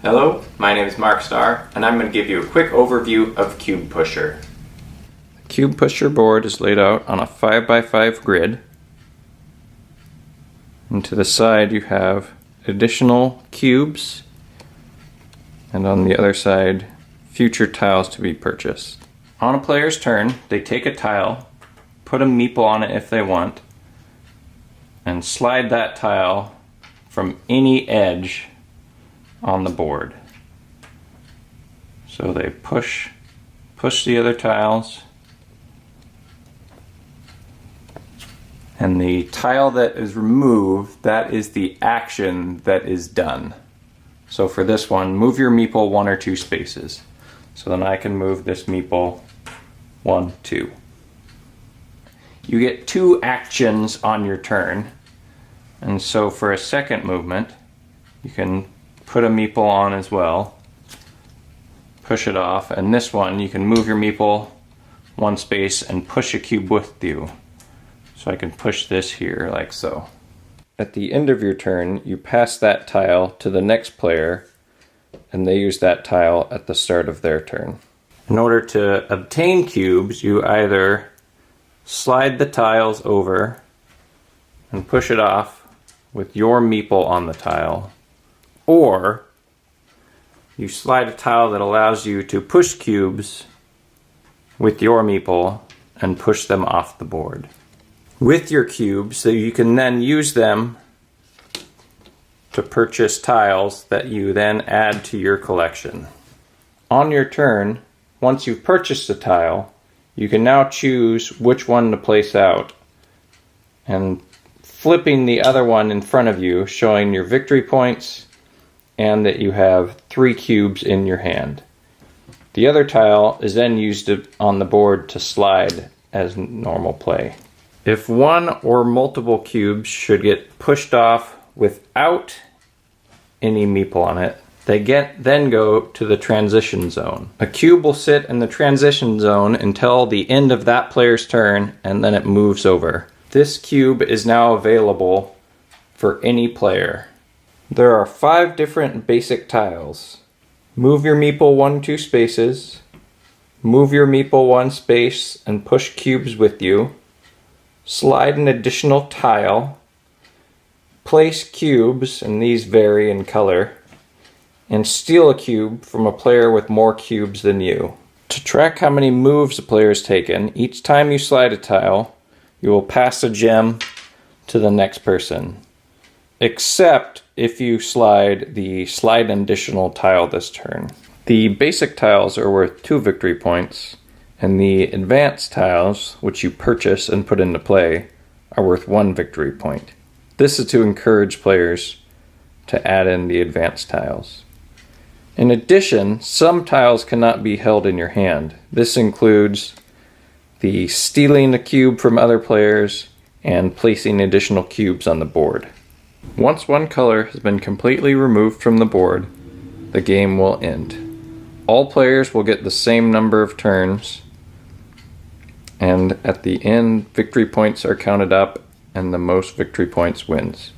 Hello, my name is Mark Starr, and I'm going to give you a quick overview of Cube Pusher. The Cube Pusher board is laid out on a 5x5 grid, and to the side you have additional cubes, and on the other side future tiles to be purchased. On a player's turn, they take a tile, put a meeple on it if they want, and slide that tile from any edge on the board. So they push the other tiles, and the tile that is removed, that is the action that is done. So for this one, move your meeple 1 or 2 spaces. So then I can move this meeple 1, 2. You get 2 actions on your turn, and so for a second movement you can put a meeple on as well, push it off, and this one you can move your meeple 1 space and push a cube with you. So I can push this here like so. At the end of your turn, you pass that tile to the next player, and they use that tile at the start of their turn. In order to obtain cubes, you either slide the tiles over and push it off with your meeple on the tile, or you slide a tile that allows you to push cubes with your meeple and push them off the board with your cubes, so you can then use them to purchase tiles that you then add to your collection. On your turn, once you've purchased a tile, you can now choose which one to place out, and flipping the other one in front of you, showing your victory points and that you have 3 cubes in your hand. The other tile is then used on the board to slide as normal play. If one or multiple cubes should get pushed off without any meeple on it, they then go to the transition zone. A cube will sit in the transition zone until the end of that player's turn, and then it moves over. This cube is now available for any player. There are 5 different basic tiles. Move your meeple 1, 2 spaces. Move your meeple 1 space and push cubes with you. Slide an additional tile. Place cubes, and these vary in color. And steal a cube from a player with more cubes than you. To track how many moves a player has taken, each time you slide a tile, you will pass a gem to the next person, except if you slide an additional tile this turn. The basic tiles are worth 2 victory points, and the advanced tiles, which you purchase and put into play, are worth 1 victory point. This is to encourage players to add in the advanced tiles. In addition, some tiles cannot be held in your hand. This includes the stealing a cube from other players and placing additional cubes on the board. Once one color has been completely removed from the board, the game will end. All players will get the same number of turns, and at the end, victory points are counted up, and the most victory points wins.